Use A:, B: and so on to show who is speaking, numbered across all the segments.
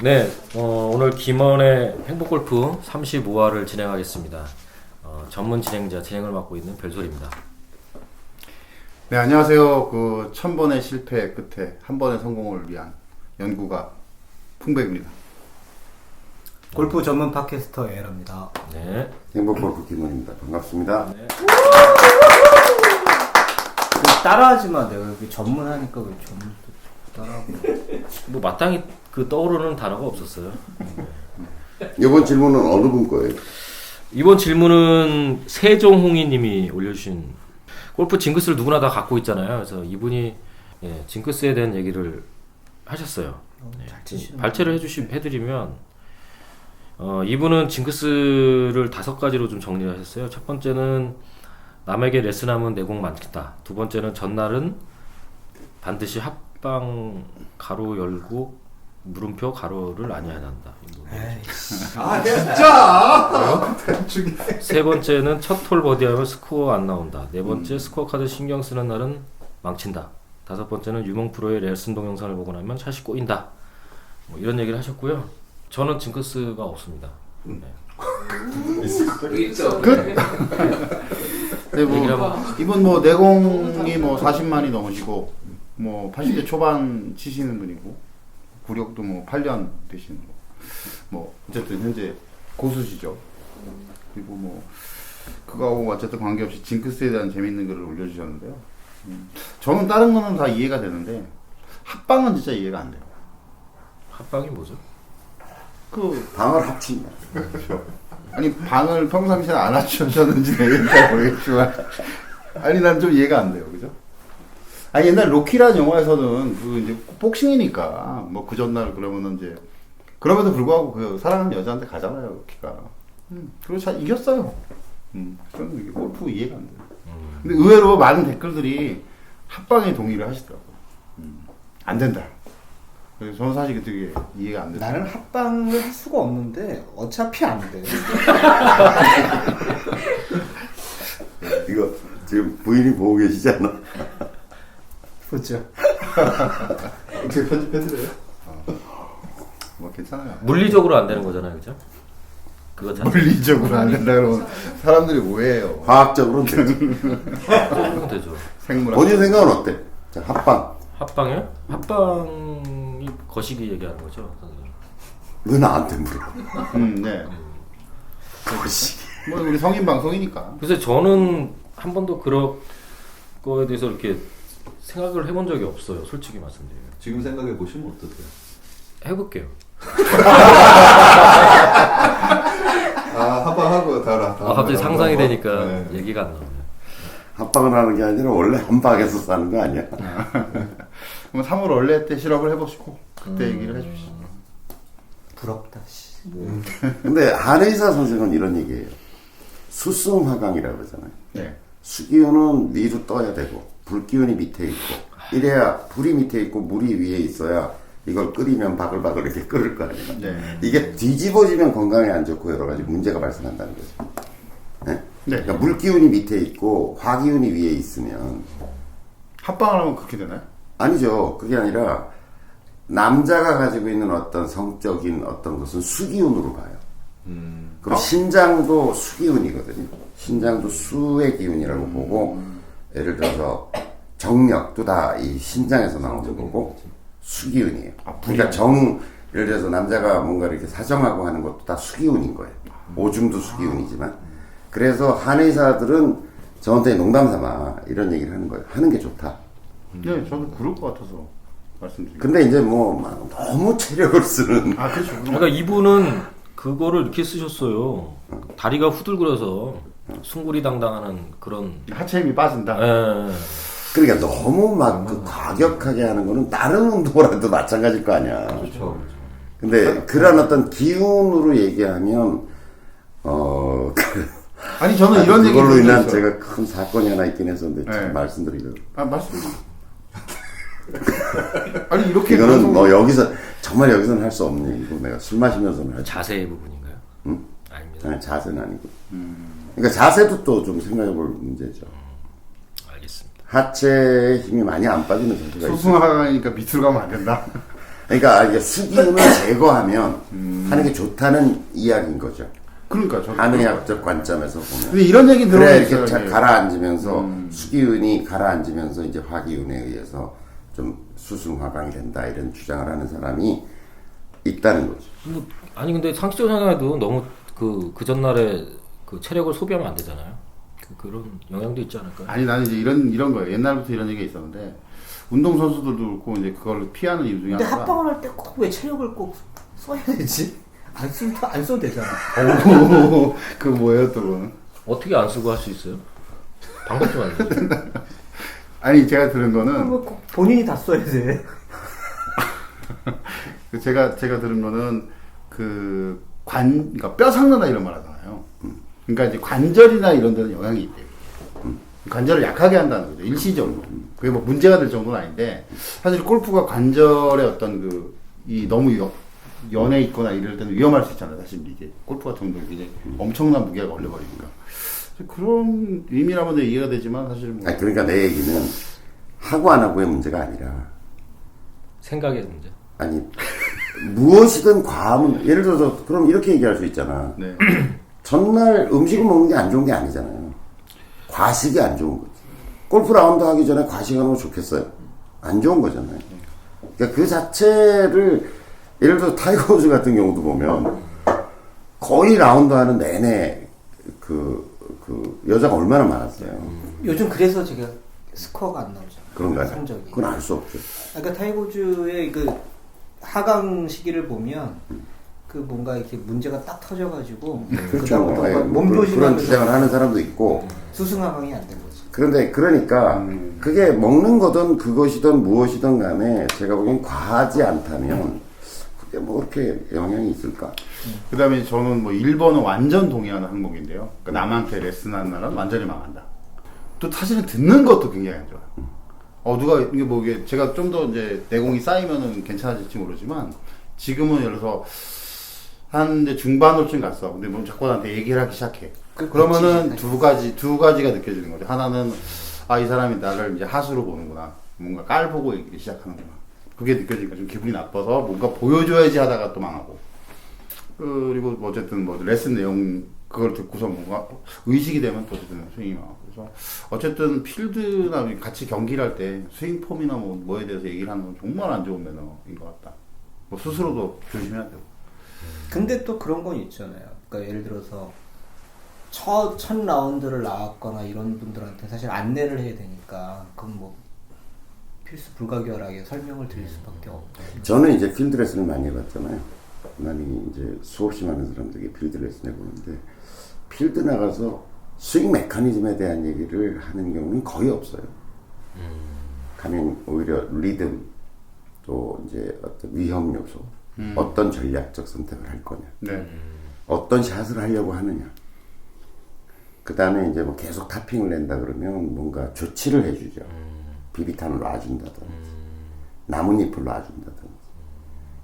A: 네, 오늘 김원의 행복골프 35화를 진행하겠습니다. 전문 진행자, 진행을 맡고 있는 별소리입니다.
B: 네, 안녕하세요. 그 1000번의 실패 끝에 한 번의 성공을 위한 연구가 풍백입니다.
C: 골프 전문 팟캐스터 에라입니다.
A: 네.
D: 행복골프 김원입니다. 반갑습니다.
A: 네.
C: 따라하지 마. 내가 이렇게 전문하니까 왜 전문 따라하고.
A: 뭐 마땅히 떠오르는 단어가 없었어요.
D: 이번 질문은 어느 분 거예요?
A: 이번 질문은 세종홍이님이 올려주신 골프 징크스를 누구나 다 갖고 있잖아요. 그래서 이분이 징크스에 대한 얘기를 하셨어요. 발췌를 해드리면 이분은 징크스를 5가지로 좀 정리를 하셨어요. 첫 번째는 남에게 레슨하면 내공 많겠다. 두 번째는 전날은 반드시 합방 가로 열고 물음표 가로를 아니어야 한다.
B: 아 진짜?
A: 세 번째는 첫 홀 버디하면 스코어 안 나온다. 네 번째 스코어 카드 신경 쓰는 날은 망친다. 다섯 번째는 유명 프로의 레슨 동영상을 보고 나면 샷이 꼬인다. 뭐 이런 얘기를 하셨고요. 저는 징크스가 없습니다. 네.
B: 있죠. 네, 이분 뭐 내공이 뭐 40만이 넘으시고 뭐 80대 초반 치시는 분이고 구력도 뭐 8년 되시는 거. 뭐 어쨌든 현재 고수시죠. 그리고 뭐 그거하고 어쨌든 관계없이 징크스에 대한 재밌는 글을 올려주셨는데요. 저는 다른 거는 다 이해가 되는데 합방은 진짜 이해가 안 돼요.
A: 합방이 뭐죠?
B: 그
D: 방을 합친다.
B: 아니 방을 평상시에 안 합치셨는지 잘 모르겠지만 아니 난 좀 이해가 안 돼요. 그죠? 아니 옛날 로키라는 영화에서는 그 이제 복싱이니까 뭐 그 전날 그러면은 이제 그럼에도 불구하고 그 사랑하는 여자한테 가잖아요. 로키가. 그리고 잘 이겼어요. 저는 이게 골프 이해가 안 돼요. 근데 의외로 많은 댓글들이 합방에 동의를 하시더라고요. 안 된다. 그래서 저는 사실 되게 이해가 안 돼요.
C: 나는 합방을 할 수가 없는데 어차피 안 돼.
D: 이거 지금 부인이 보고 계시지 않아?
C: 보죠.
B: 어떻게 편집해드려요? 뭐 괜찮아요.
A: 물리적으로 안 되는 거잖아요, 그죠? 그거 자
B: 물리적으로 안 된다 그러면 사람들이 오해해요.
D: 과학적으로는 되지.
A: 그럼 되죠.
B: 생물.
D: 본인 생각은 어때? 자, 합방.
A: 합방이요? 합방이 거시기 얘기하는 거죠, 선생님.
D: 왜 나한테 물어?
B: 네.
D: 거시기.
B: 뭐 우리 성인 방송이니까.
A: 그래서 저는 한 번도 그런 거에 대해서 이렇게 생각을 해본 적이 없어요. 솔직히 말씀드려요.
E: 지금 생각해 보시면 어떠세요?
A: 해볼게요.
B: 합방하고 달아.
A: 갑자기 상상이 되니까 얘기가 안 나오네요.
D: 합방을 하는 게 아니라 원래 한 방에서 사는 거 아니야?
B: 그럼 3월 원래 때 실험을 해보시고 그때 얘기를 해주시죠.
C: 부럽다. 씨.
D: 근데 한의사 선생은 이런 얘기예요. 수승화강이라고 그러잖아요.
B: 네.
D: 수기운은 위로 떠야 되고 불기운이 밑에 있고 이래야 불이 밑에 있고 물이 위에 있어야 이걸 끓이면 바글바글 이렇게 끓을 거 아니에요.
B: 네.
D: 이게 뒤집어지면 건강에 안 좋고 여러 가지 문제가 발생한다는 거죠. 네?
B: 네.
D: 그러니까 물기운이 밑에 있고 화기운이 위에 있으면
B: 합방을 하면 그렇게 되나요?
D: 아니죠. 그게 아니라 남자가 가지고 있는 어떤 성적인 어떤 것은 수기운으로 봐요. 그럼 신장도 수기운이거든요. 신장도 수의 기운이라고 보고 예를 들어서 정력도 다 이 신장에서 나오는 거고 수기운이에요. 그러니까 예를 들어서 남자가 뭔가 이렇게 사정하고 하는 것도 다 수기운인 거예요. 오줌도 수기운이지만 그래서 한의사들은 저한테 농담 삼아 이런 얘기를 하는 거예요. 하는 게 좋다.
B: 네, 저도 그럴 것 같아서 말씀드립니다.
D: 근데 이제 뭐 막 너무 체력을 쓰는
B: 그렇죠.
A: 그러니까 이분은 그거를 이렇게 쓰셨어요. 다리가 후들거려서 숭구리당당하는 그런.
B: 하체 힘이 빠진다.
A: 예.
D: 그러니까 너무 막 그 과격하게 하는 거는 다른 운동이라도 마찬가지일 거 아니야.
E: 그렇죠.
D: 근데 그런 어떤 기운으로 얘기하면
B: 아니 저는 이런 얘기
D: 그걸로 인한
B: 들었어요.
D: 제가 큰 사건이 하나 있긴 했었는데 참
B: 네.
D: 말씀드리려고.
B: 말씀. 아니 이렇게
D: 이거는 뭐 여기서 정말 여기서는 할 수 없니? 이거 내가 술 마시면서는 할 수.
A: 자세의 부분인가요?
D: 응?
A: 아닙니다.
D: 아니 자세는 아니고. 그러니까 자세도 또 좀 생각해볼 문제죠.
A: 알겠습니다.
D: 하체에 힘이 많이 안 빠지는 선수가 있어요.
B: 소승하니까 밑으로 가면 안 된다.
D: 그러니까 이게 수기운을 제거하면 하는 게 좋다는 이야기인 거죠.
B: 그러니까 저
D: 한의학적 관점에서 보면.
B: 근데 이런 얘기
D: 그래
B: 들어보면
D: 이렇게 잘 가라앉으면서 수기운이 가라앉으면서 이제 화기운에 의해서 좀 수승화강이 된다 이런 주장을 하는 사람이 있다는 거죠.
A: 뭐, 아니 근데 상식적으로 생각해도 너무 그 전날에 그 체력을 소비하면 안 되잖아요. 그런 영향도 있지 않을까요?
B: 아니 나는 이제 이런 거예요. 옛날부터 이런 얘기가 있었는데 운동 선수들도 그렇고 이제 그걸 피하는 이유 중에
C: 근데
B: 하나가
C: 합방을 할 때 꼭 왜 체력을 꼭 써야 되지? 안 써도 되잖아.
B: 그 뭐예요 또 그거는?
A: 어떻게 안 쓰고 할 수 있어요? 방법 좀 알려주세요.
B: 아니 제가 들은 거는
C: 꼭 본인이 다 써야 돼.
B: 제가 들은 거는 그러니까 뼈 삭는다 이런 말 하잖아요. 그러니까 이제 관절이나 이런 데는 영향이 있대요. 관절을 약하게 한다는 거죠. 일시적으로. 그게 뭐 문제가 될 정도는 아닌데 사실 골프가 관절의 어떤 이 너무 연해 있거나 이럴 때는 위험할 수 있잖아요. 사실 이게 골프 같은 경우는 이제 엄청난 무게가 걸려버리니까. 그런 의미라면 이해가 되지만 사실 뭐.
D: 아니, 그러니까 내 얘기는 하고 안 하고의 문제가 아니라
A: 생각의 문제.
D: 아니 무엇이든 과하면 예를 들어서 그럼 이렇게 얘기할 수 있잖아.
B: 네.
D: 전날 음식을 먹는 게 안 좋은 게 아니잖아요. 과식이 안 좋은 거지. 골프 라운드 하기 전에 과식하는 거 좋겠어요? 안 좋은 거잖아요. 그러니까 그 자체를 예를 들어 타이거 우즈 같은 경우도 보면 거의 라운드 하는 내내 그 여자가 얼마나 많았어요.
C: 요즘 그래서 제가 스코어가 안 나오잖아.
D: 그런가요?
C: 성적이.
D: 그건 알 수 없죠.
C: 그러니까 타이거즈의 그 하강 시기를 보면 그 뭔가 이렇게 문제가 딱 터져가지고
D: 그렇죠.
C: 그다음부터
D: 뭐 그런
C: 몸조심하면서
D: 주장을 하는 사람도 있고.
C: 수승하강이 안 된 거지.
D: 그런데 그러니까 그게 먹는 거든 그것이든 무엇이든 간에 제가 보기엔 과하지 않다면 그게 뭐 그렇게 영향이 있을까?
B: 그 다음에 저는 뭐 1번은 완전 동의하는 항목인데요. 그러니까 남한테 레슨하는 나라는 완전히 망한다. 또 사실은 듣는 것도 굉장히 안 좋아요. 누가, 이게 뭐 이게 제가 좀 더 이제 내공이 쌓이면은 괜찮아질지 모르지만 지금은 예를 들어서 한 이제 중반으로쯤 갔어. 근데 뭐 자꾸 나한테 얘기를 하기 시작해. 그러면은 두 가지가 느껴지는 거죠. 하나는, 이 사람이 나를 이제 하수로 보는구나. 뭔가 깔보고 얘기를 시작하는구나. 그게 느껴지니까 좀 기분이 나빠서 뭔가 보여줘야지 하다가 또 망하고. 그리고 뭐 어쨌든 뭐 레슨 내용 그걸 듣고서 뭔가 의식이 되면 또 어쨌든 스윙이 나오고. 그래서 어쨌든 필드나 같이 경기를 할 때 스윙 폼이나 뭐에 대해서 얘기를 하는 건 정말 안 좋은 매너인 것 같다. 뭐 스스로도 조심해야 되고.
C: 근데 또 그런 건 있잖아요. 그러니까 예를 들어서 첫 라운드를 나왔거나 이런 분들한테 사실 안내를 해야 되니까 그건 뭐 필수 불가결하게 설명을 드릴 수밖에 없죠.
D: 저는 이제 필드 레슨을 많이 해봤잖아요. 나는 이제 수없이 많은 사람들에게 필드 레슨 해보는데 필드 나가서 스윙 메커니즘에 대한 얘기를 하는 경우는 거의 없어요. 가면 오히려 리듬 또 이제 어떤 위험 요소 어떤 전략적 선택을 할 거냐
B: 네.
D: 어떤 샷을 하려고 하느냐 그 다음에 이제 뭐 계속 타핑을 낸다 그러면 뭔가 조치를 해주죠. 비비탄을 놔준다든지 나뭇잎을 놔준다든지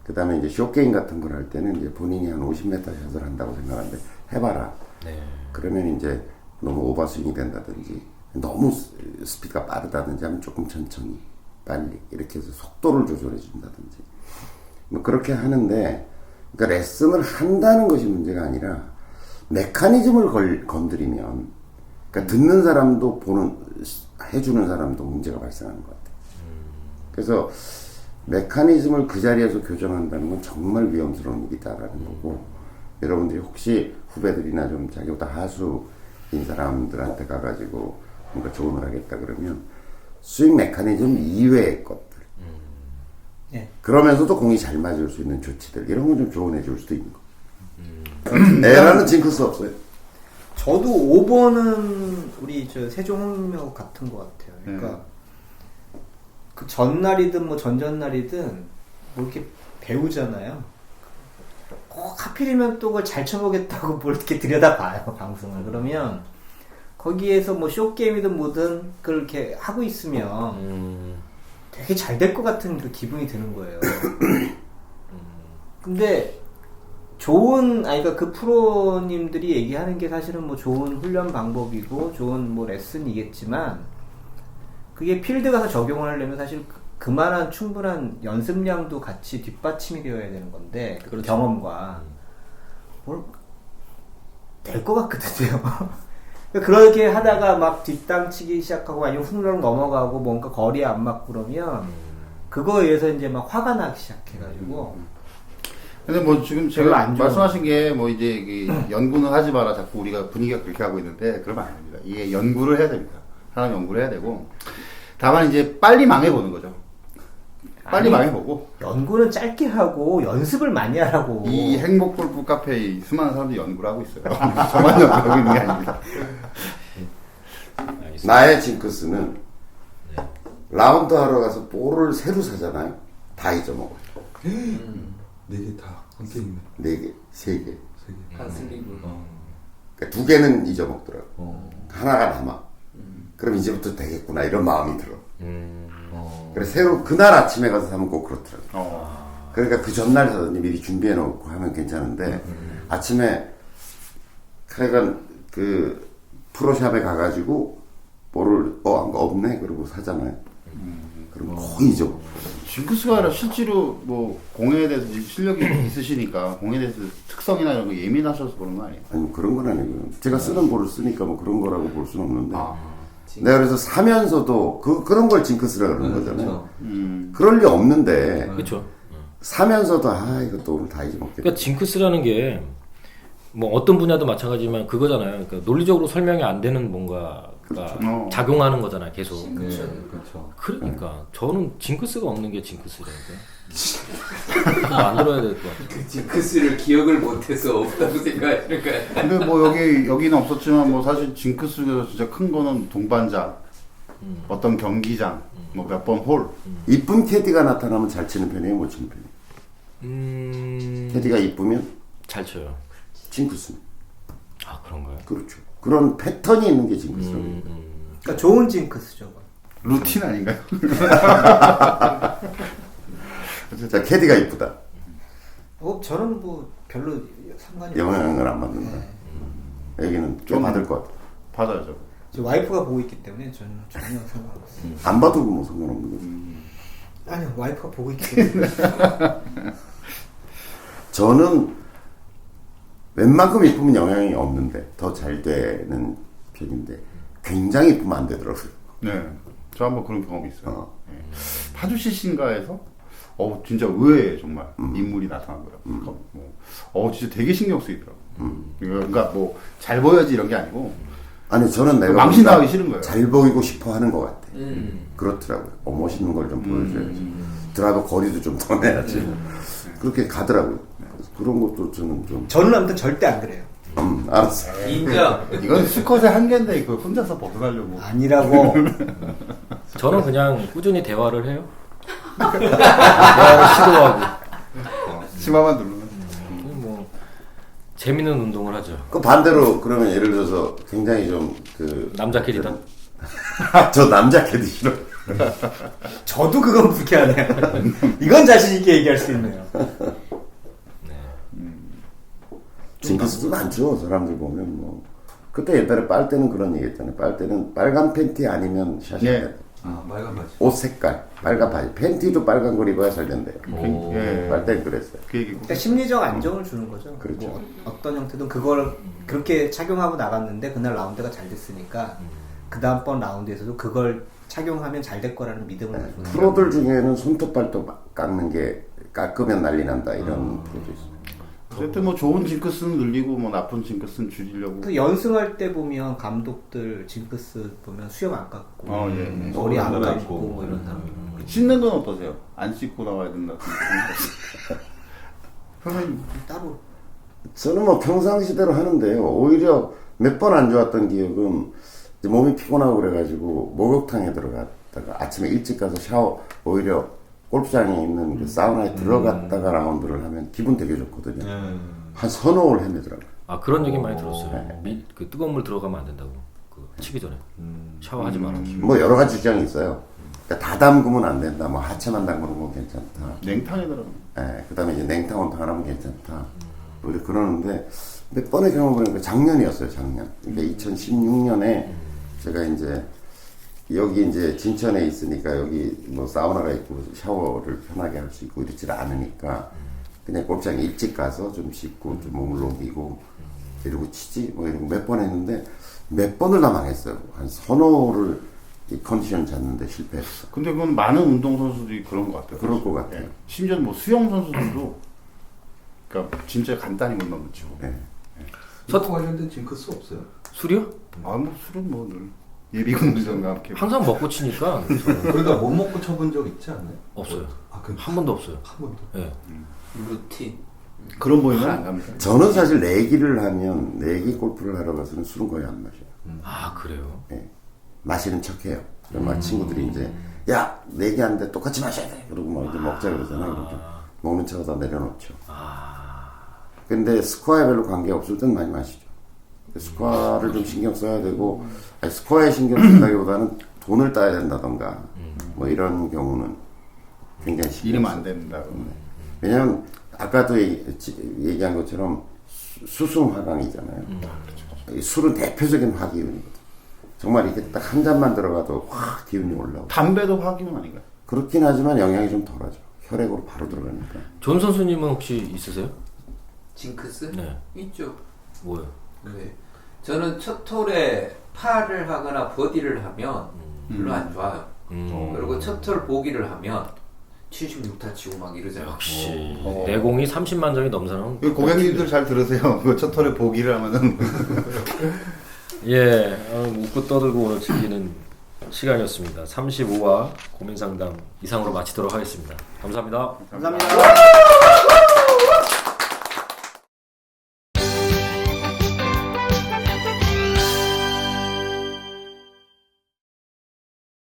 D: 그 다음에 이제 쇼게임 같은 걸 할 때는 이제 본인이 한 50m 샷을 한다고 생각하는데 해봐라.
A: 네.
D: 그러면 이제 너무 오버스윙이 된다든지 너무 스피드가 빠르다든지 하면 조금 천천히 빨리 이렇게 해서 속도를 조절해 준다든지 뭐 그렇게 하는데 그러니까 레슨을 한다는 것이 문제가 아니라 메커니즘을 건드리면 그러니까 듣는 사람도 해주는 사람도 문제가 발생하는 것 같아요. 그래서 메커니즘을 그 자리에서 교정한다는 건 정말 위험스러운 일이다라는 거고 여러분들이 혹시 후배들이나 좀 자기보다 하수인 사람들한테 가가지고 뭔가 조언을 하겠다 그러면 스윙 메커니즘 이외의 것들
C: 네.
D: 그러면서도 공이 잘 맞을 수 있는 조치들 이런 건 좀 조언해 줄 수도 있는 거. 에라는 징크스 없어요.
C: 저도 5번은 우리 저 세종홍님하고 같은 것 같아요. 그러니까 그 전날이든 뭐 전전날이든 뭐 이렇게 배우잖아요. 꼭 하필이면 또 그걸 잘 쳐보겠다고 뭘 이렇게 들여다봐요 방송을. 그러면 거기에서 뭐 쇼게임이든 뭐든 그걸 이렇게 하고 있으면 되게 잘 될 것 같은 그 기분이 드는 거예요. 근데 그러니까 그 프로님들이 얘기하는 게 사실은 뭐 좋은 훈련 방법이고 좋은 뭐 레슨이겠지만 그게 필드 가서 적용을 하려면 사실 그만한 충분한 연습량도 같이 뒷받침이 되어야 되는 건데 그
A: 그렇죠.
C: 경험과 뭘 될 것 같거든요. 그렇게 하다가 막 뒷땅치기 시작하고 아니면 훅 넘어가고 뭔가 거리에 안 맞고 그러면 그거에 의해서 이제 막 화가 나기 시작해가지고
B: 근데 뭐 지금
C: 별로
B: 제가
C: 안 좋은
B: 말씀하신 게 뭐 이제 그 연구는 하지 마라 자꾸 우리가 분위기가 그렇게 하고 있는데 그러면 안 됩니다. 이게 연구를 해야 됩니다. 사람 연구를 해야 되고 다만 이제 빨리 망해보는 거죠. 빨리
C: 아니,
B: 망해보고
C: 연구는 짧게 하고 연습을 많이 하라고.
B: 이 행복 골프 카페에 수많은 사람들이 연구를 하고 있어요. 저만 연구하고 있는 게 아닙니다.
A: 알겠습니다.
D: 나의 징크스는 라운드 하러 가서 볼을 새로 사잖아요. 다 잊어먹어요.
E: 4개 다 함께 있네.
D: 4개, 3개.
E: 3개.
F: 한 슬리브.
D: 그러니까 2개는 잊어먹더라고.
E: 어.
D: 하나가 남아. 그럼 이제부터 되겠구나 이런 마음이 들어.
E: 어.
D: 그래서 새로 그날 아침에 가서 사면 꼭 그렇더라고.
B: 어.
D: 그러니까 그 전날 사든지 미리 준비해 놓고 하면 괜찮은데 아침에 하여간 그 프로샵에 가가지고 볼을 없네 그러고 사잖아요. 그럼 거의 잊어.
B: 징크스가 아니라 실제로 뭐 공에 대해서 실력이 있으시니까 공에 대해서 특성이나 이런 거 예민하셔서 그런 거 아니에요?
D: 아니 뭐 그런 건 아니고요. 제가 쓰는 볼을 쓰니까 뭐 그런 거라고 볼 수는 없는데.
B: 아.
D: 내가 그래서 사면서도 그런 걸 징크스라 그러는
E: 네,
D: 거잖아요.
E: 그렇죠.
D: 그럴 리 없는데
A: 그렇죠.
D: 사면서도 이것도 오늘 다 잊어먹겠다.
A: 그러니까 징크스라는 게 뭐 어떤 분야도 마찬가지지만 그거잖아요. 그러니까 논리적으로 설명이 안 되는 뭔가가
B: 어.
A: 작용하는 거잖아요. 계속.
E: 네, 그렇죠.
A: 그러니까 저는 징크스가 없는 게 징크스라는데 만들어야 될 것 같아요.
F: 그 징크스를 기억을 못해서 없다고 생각하시는 거야.
B: 근데 뭐 여기는 없었지만 뭐 사실 징크스가 진짜 큰 거는 동반자, 어떤 경기장, 뭐 몇 번 홀.
D: 이쁜 캐디가 나타나면 잘 치는 편이에요, 못 치는 편이에요. 캐디가 이쁘면
A: 잘 쳐요.
D: 징크스.
A: 아 그런가요?
D: 그렇죠. 그런 패턴이 있는 게 징크스라고.
C: 그러니까 좋은 징크스죠.
B: 루틴 아닌가요?
D: 자, 캐디가 이쁘다.
C: 저는 뭐 별로 상관이
D: 영향을 안 받는다. 여기는 좀 받을 것 같아.
B: 받아야죠.
C: 제 와이프가 보고 있기 때문에 저는 전혀 상관없어요.
D: 안 봐도 뭐 상관없는 거지.
C: 아니요, 와이프가 보고 있기 때문에.
D: 저는 웬만큼 이쁘면 영향이 없는데 더 잘 되는 편인데 굉장히 이쁘면 안 되더라고요.
B: 네. 저 한번 그런 경험이 있어요.
D: 어.
B: 네. 파주시신가에서 진짜 의외의 정말 인물이 나타난 거예요. 그러니까 뭐, 진짜 되게 신경 쓰이더라고. 그러니까 뭐 잘 보여야지 이런 게 아니고
D: 아니 저는 내가
B: 망신당하기
D: 보니까
B: 싫은 거예요.
D: 잘 보이고 싶어 하는 것 같아. 그렇더라고요. 멋있는 걸 좀 보여줘야지. 드라이버 거리도 좀 더 내야지. 그렇게 가더라고요. 그래서 그런 것도 저는 좀
C: 저는 아무튼 절대 안 그래요.
D: 알았어.
F: 인정.
B: 이건 수컷의 한계인데 그걸 혼자서 벗어나려고.
C: 아니라고.
A: 저는 그냥 꾸준히 대화를 해요. 대화를 시도하고
B: 치마만 누르면.
A: 뭐 재밌는 운동을 하죠.
D: 그 반대로 그러면 예를 들어서 굉장히 좀 그
A: 남자 캐리다.
D: 저 남자 캐디 싫어.
C: 저도 그건 불쾌하네요. 이건 자신 있게 얘기할 수 있네요.
D: 징크스도 많죠. 사람들 보면 뭐 그때 옛날에 빨대는 그런 얘기 했잖아요. 빨대는 빨간 팬티 아니면 샷이
B: 예.
D: 돼.
E: 아, 빨간 바지.
D: 옷 색깔 빨간 바지 팬티도 빨간 걸 입어야 잘 된대요.
B: 예.
D: 빨대는 그랬어요.
B: 그 얘기고.
C: 그러니까 심리적 안정을 주는 거죠.
D: 그렇죠.
C: 뭐 어떤 형태든 그걸 그렇게 착용하고 나갔는데 그날 라운드가 잘 됐으니까 그 다음번 라운드에서도 그걸 착용하면 잘 될 거라는 믿음을 주는 거죠.
D: 프로들 중에는 손톱 발톱 깎는 게 깎으면 난리 난다 이런 프로도 있어요.
B: 어쨌든 뭐 좋은 징크스는 늘리고 뭐 나쁜 징크스는 줄이려고.
C: 그 연승할 때 보면 감독들 징크스 보면 수염 안 깎고
B: 예.
C: 머리 안
E: 머리 안
C: 감고
E: 감고.
C: 뭐 이런 사람.
B: 씻는 건 어떠세요? 안 씻고 나와야 된다. 선생님
C: 따로
D: 저는 뭐 평상시대로 하는데요. 오히려 몇 번 안 좋았던 기억은 이제 몸이 피곤하고 그래가지고 목욕탕에 들어갔다가 아침에 일찍 가서 샤워 오히려 골프장에 있는 그 사우나에 들어갔다가 라운드를 하면 기분 되게 좋거든요. 한 서너 홀 헤매더라고요.
A: 아 그런 얘기 많이 들었어요. 그 뜨거운 물 들어가면 안 된다고. 그 치기 전에 샤워하지 마라.
D: 뭐 여러 가지 주장이 있어요. 그러니까 다 담그면 안 된다. 뭐 하체만 담그는 건 괜찮다.
B: 냉탕에 들어.
D: 예, 그다음에 이제 냉탕 온탕 안 하면 괜찮다. 원래 그러는데 몇 번의 경험을 해보니까 작년이었어요. 작년. 그러니까 2016년에 제가 이제 여기 이제 진천에 있으니까 여기 뭐 사우나가 있고 샤워를 편하게 할 수 있고 이렇지 않으니까 그냥 골프장에 일찍 가서 좀 씻고 좀 몸을 녹이고 이러고 치지 뭐 이러고 몇 번 했는데 몇 번을 다 망했어요. 한 서너를 이 컨디션 잡는데 실패했어.
B: 근데 그건 많은 운동선수들이 그런 것 같아요.
D: 그럴 것 같아요.
B: 예. 심지어 뭐 수영 선수들도 그러니까 진짜 간단히 못 넘치고.
D: 네.
E: 첫 관련된 징크스 없어요?
A: 술이요?
B: 뭐 술은 뭐 늘 예비군들과 함께.
A: 항상 먹고 치니까
E: 그러니까 못 먹고 쳐본 적 있지 않나요?
A: 없어요.
E: 아, 그
A: 한 번도 없어요.
E: 한 번도.
A: 예.
F: 루틴.
B: 그런 모임은 안 갑니다.
D: 저는 사실 내기를 하면 내기 골프를 하러 가서는 술은 거의 안 마셔요.
A: 아 그래요?
D: 예. 마시는 척해요. 막 친구들이 이제 야 내기하는데 똑같이 마셔야 돼. 그러고 막 이제 먹자 그러잖아요. 그러니까 먹는 척 하다 내려놓죠. 근데 스코어에 별로 관계 없을 땐 많이 마시죠. 스코어를 좀 신경 써야 되고 아니, 스코어에 신경 쓴다기보다는 돈을 따야 된다던가 뭐 이런 경우는 굉장히 신경
B: 이러면
D: 써요.
B: 안 된다.
D: 왜냐면 아까도 얘기한 것처럼 수승화강이잖아요. 이 술은 대표적인 화기운이거든. 정말 이렇게 딱 한 잔만 들어가도 확 기운이 올라오고.
B: 담배도 화기운 아닌가요?
D: 그렇긴 하지만 영향이 좀 덜하죠. 혈액으로 바로 들어가니까.
A: 존 선수님은 혹시 있으세요?
F: 징크스?
A: 네.
F: 있죠.
A: 뭐요?
F: 네. 저는 첫 톨에 파를 하거나 버디를 하면 별로 안 좋아요. 그리고 첫 톨 보기를 하면 76타 치고 막 이러잖아요.
A: 역시 내공이 30만 점이 넘사는
B: 이 고객님들 잘 들으세요. 그 첫 털에 보기를 하면은
A: 예, 웃고 떠들고 오늘 즐기는 시간이었습니다. 35화 고민상담 이상으로 마치도록 하겠습니다. 감사합니다.
B: 감사합니다.